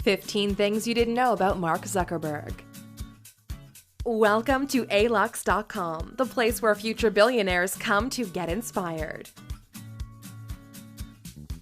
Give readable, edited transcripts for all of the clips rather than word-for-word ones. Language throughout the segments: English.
15 Things You Didn't Know About Mark Zuckerberg. Welcome to alux.com, the place where future billionaires come to get inspired.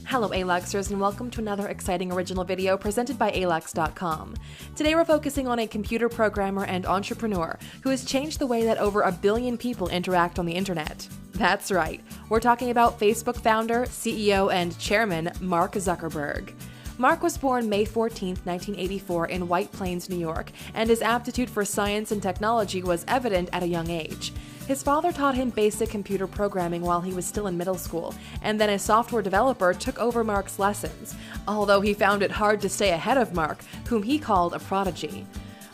Hello Aluxers, and welcome to another exciting original video presented by alux.com. Today we're focusing on a computer programmer and entrepreneur who has changed the way that over 1 billion people interact on the internet. That's right, we're talking about Facebook founder, CEO, and chairman Mark Zuckerberg. Mark was born May 14, 1984 in White Plains, New York, and his aptitude for science and technology was evident at a young age. His father taught him basic computer programming while he was still in middle school, and then a software developer took over Mark's lessons, although he found it hard to stay ahead of Mark, whom he called a prodigy.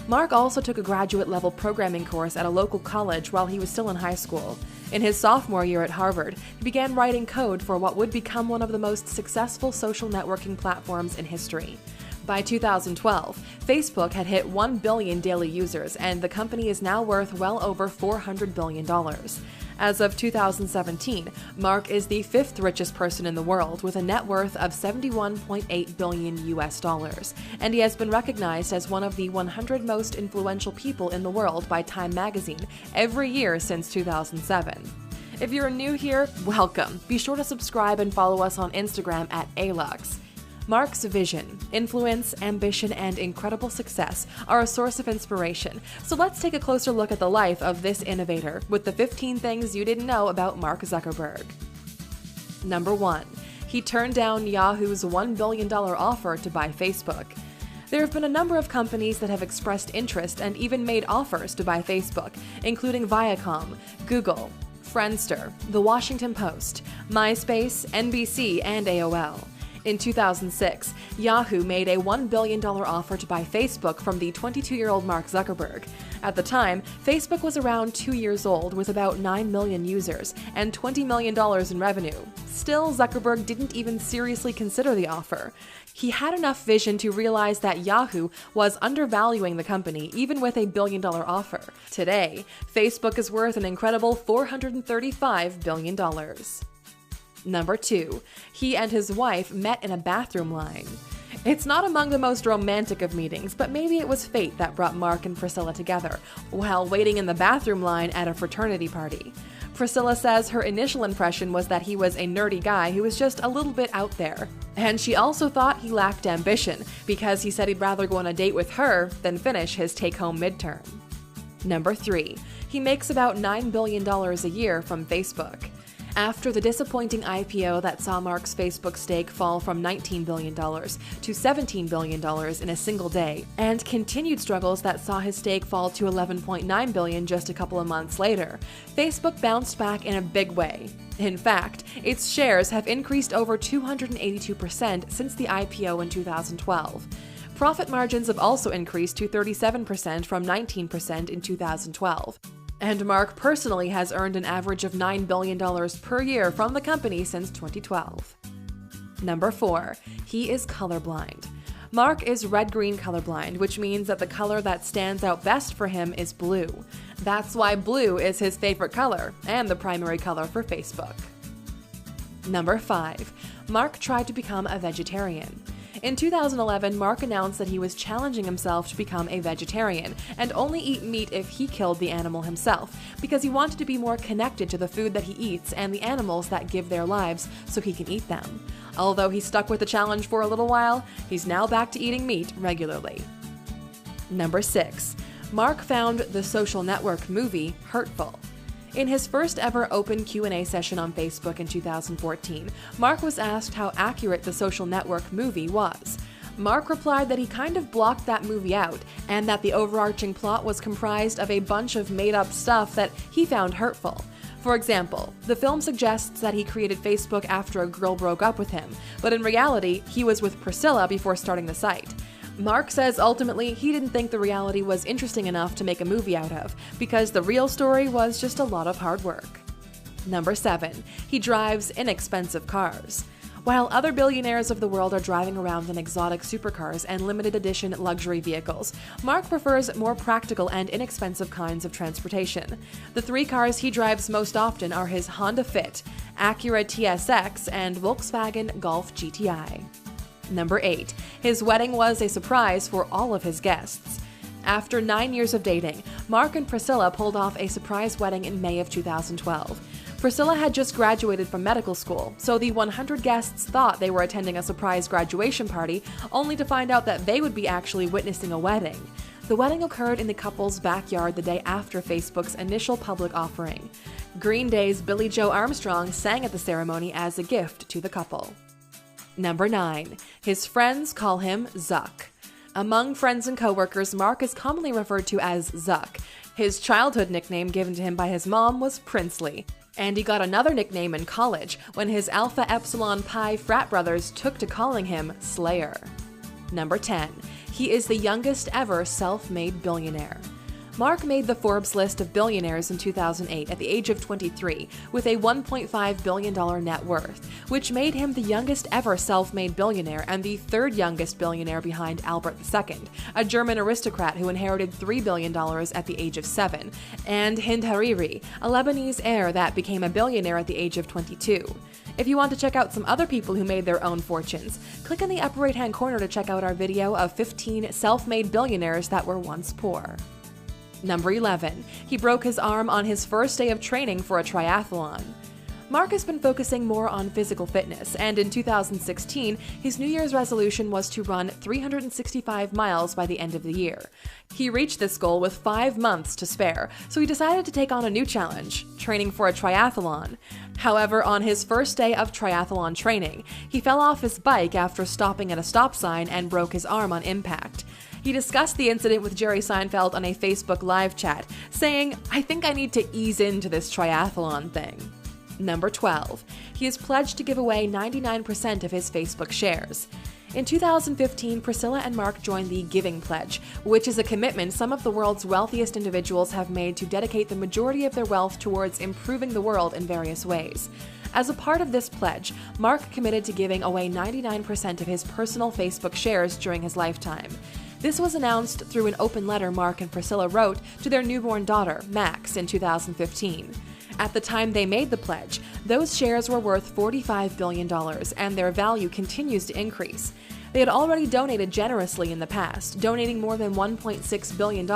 Mark also took a graduate-level programming course at a local college while he was still in high school. In his sophomore year at Harvard, he began writing code for what would become one of the most successful social networking platforms in history. By 2012, Facebook had hit 1 billion daily users, and the company is now worth well over $400 billion. As of 2017, Mark is the 5th richest person in the world with a net worth of $71.8 billion US, and he has been recognized as one of the 100 most influential people in the world by Time magazine every year since 2007. If you're new here, welcome. Be sure to subscribe and follow us on Instagram at alux. Mark's vision, influence, ambition, and incredible success are a source of inspiration, so let's take a closer look at the life of this innovator with the 15 things you didn't know about Mark Zuckerberg. Number 1. He turned down Yahoo's $1 billion offer to buy Facebook. There have been a number of companies that have expressed interest and even made offers to buy Facebook, including Viacom, Google, Friendster, The Washington Post, MySpace, NBC, and AOL. In 2006, Yahoo made a $1 billion offer to buy Facebook from the 22-year-old Mark Zuckerberg. At the time, Facebook was around 2 years old with about 9 million users and $20 million in revenue. Still, Zuckerberg didn't even seriously consider the offer. He had enough vision to realize that Yahoo was undervaluing the company even with a $1 billion offer. Today, Facebook is worth an incredible $435 billion. Number 2. He and his wife met in a bathroom line. It's not among the most romantic of meetings, but maybe it was fate that brought Mark and Priscilla together while waiting in the bathroom line at a fraternity party. Priscilla says her initial impression was that he was a nerdy guy who was just a little bit out there. And she also thought he lacked ambition because he said he'd rather go on a date with her than finish his take-home midterm. Number 3. He makes about $9 billion a year from Facebook. After the disappointing IPO that saw Mark's Facebook stake fall from $19 billion to $17 billion in a single day, and continued struggles that saw his stake fall to $11.9 billion just a couple of months later, Facebook bounced back in a big way. In fact, its shares have increased over 282% since the IPO in 2012. Profit margins have also increased to 37% from 19% in 2012. And Mark personally has earned an average of $9 billion per year from the company since 2012. Number 4. He is colorblind. Mark is red-green colorblind, which means that the color that stands out best for him is blue. That's why blue is his favorite color, and the primary color for Facebook. Number 5. Mark tried to become a vegetarian. In 2011, Mark announced that he was challenging himself to become a vegetarian and only eat meat if he killed the animal himself, because he wanted to be more connected to the food that he eats and the animals that give their lives so he can eat them. Although he stuck with the challenge for a little while, he's now back to eating meat regularly. Number 6. Mark found the social network movie hurtful. In his first ever open Q&A session on Facebook in 2014, Mark was asked how accurate the Social Network movie was. Mark replied that he kind of blocked that movie out, and that the overarching plot was comprised of a bunch of made-up stuff that he found hurtful. For example, the film suggests that he created Facebook after a girl broke up with him, but in reality, he was with Priscilla before starting the site. Mark says ultimately he didn't think the reality was interesting enough to make a movie out of, because the real story was just a lot of hard work. Number 7. He drives inexpensive cars. While other billionaires of the world are driving around in exotic supercars and limited edition luxury vehicles, Mark prefers more practical and inexpensive kinds of transportation. The 3 cars he drives most often are his Honda Fit, Acura TSX, and Volkswagen Golf GTI. Number 8. His wedding was a surprise for all of his guests. After 9 years of dating, Mark and Priscilla pulled off a surprise wedding in May of 2012. Priscilla had just graduated from medical school, so the 100 guests thought they were attending a surprise graduation party, only to find out that they would be actually witnessing a wedding. The wedding occurred in the couple's backyard the day after Facebook's initial public offering. Green Day's Billie Joe Armstrong sang at the ceremony as a gift to the couple. Number 9. His friends call him Zuck. Among friends and coworkers, Mark is commonly referred to as Zuck. His childhood nickname given to him by his mom was Princely, and he got another nickname in college when his Alpha Epsilon Pi frat brothers took to calling him Slayer. Number 10. He is the youngest ever self-made billionaire. Mark made the Forbes list of billionaires in 2008 at the age of 23 with a $1.5 billion net worth, which made him the youngest ever self-made billionaire and the third youngest billionaire behind Albert II, a German aristocrat who inherited $3 billion at the age of 7, and Hind Hariri, a Lebanese heir that became a billionaire at the age of 22. If you want to check out some other people who made their own fortunes, click in the upper right-hand corner to check out our video of 15 self-made billionaires that were once poor. Number 11. He broke his arm on his first day of training for a triathlon. Mark has been focusing more on physical fitness, and in 2016, his New Year's resolution was to run 365 miles by the end of the year. He reached this goal with 5 months to spare, so he decided to take on a new challenge, training for a triathlon. However, on his first day of triathlon training, he fell off his bike after stopping at a stop sign and broke his arm on impact. He discussed the incident with Jerry Seinfeld on a Facebook live chat, saying, "I think I need to ease into this triathlon thing." Number 12. He is pledged to give away 99% of his Facebook shares. In 2015, Priscilla and Mark joined the Giving Pledge, which is a commitment some of the world's wealthiest individuals have made to dedicate the majority of their wealth towards improving the world in various ways. As a part of this pledge, Mark committed to giving away 99% of his personal Facebook shares during his lifetime. This was announced through an open letter Mark and Priscilla wrote to their newborn daughter, Max, in 2015. At the time they made the pledge, those shares were worth $45 billion, and their value continues to increase. They had already donated generously in the past, donating more than $1.6 billion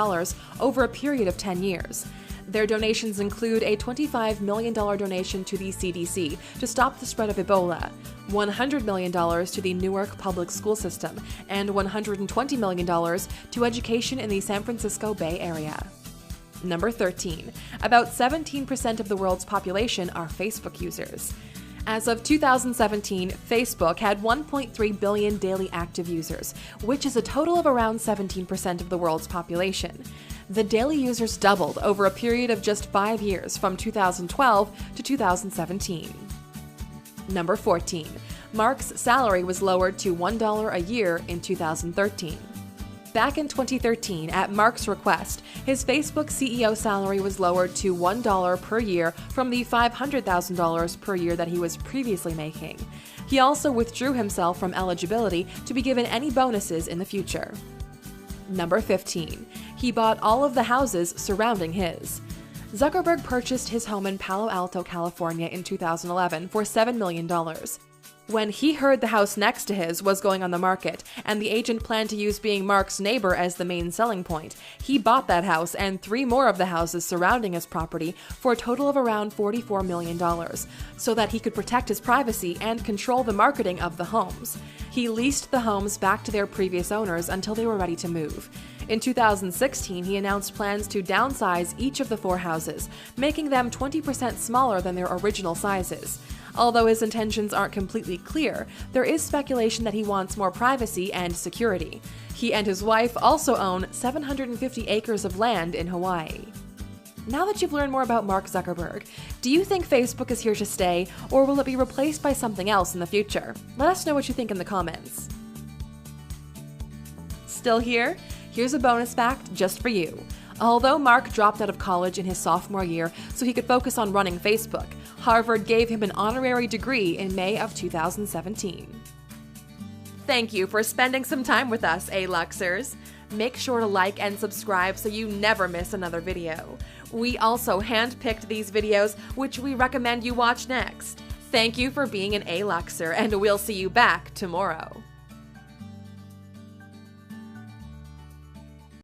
over a period of 10 years. Their donations include a $25 million donation to the CDC to stop the spread of Ebola, $100 million to the Newark public school system, and $120 million to education in the San Francisco Bay Area. Number 13. About 17% of the world's population are Facebook users. As of 2017, Facebook had 1.3 billion daily active users, which is a total of around 17% of the world's population. The daily users doubled over a period of just 5 years from 2012 to 2017. Number 14. Mark's salary was lowered to $1 a year in 2013. Back in 2013, at Mark's request, his Facebook CEO salary was lowered to $1 per year from the $500,000 per year that he was previously making. He also withdrew himself from eligibility to be given any bonuses in the future. Number 15. He bought all of the houses surrounding his. Zuckerberg purchased his home in Palo Alto, California in 2011 for $7 million. When he heard the house next to his was going on the market, and the agent planned to use being Mark's neighbor as the main selling point, he bought that house and 3 more of the houses surrounding his property for a total of around $44 million, so that he could protect his privacy and control the marketing of the homes. He leased the homes back to their previous owners until they were ready to move. In 2016, he announced plans to downsize each of the 4 houses, making them 20% smaller than their original sizes. Although his intentions aren't completely clear, there is speculation that he wants more privacy and security. He and his wife also own 750 acres of land in Hawaii. Now that you've learned more about Mark Zuckerberg, do you think Facebook is here to stay, or will it be replaced by something else in the future? Let us know what you think in the comments. Still here? Here's a bonus fact just for you. Although Mark dropped out of college in his sophomore year so he could focus on running Facebook, Harvard gave him an honorary degree in May of 2017. Thank you for spending some time with us, A-Luxers. Make sure to like and subscribe so you never miss another video. We also handpicked these videos, which we recommend you watch next. Thank you for being an A-Luxer, and we'll see you back tomorrow.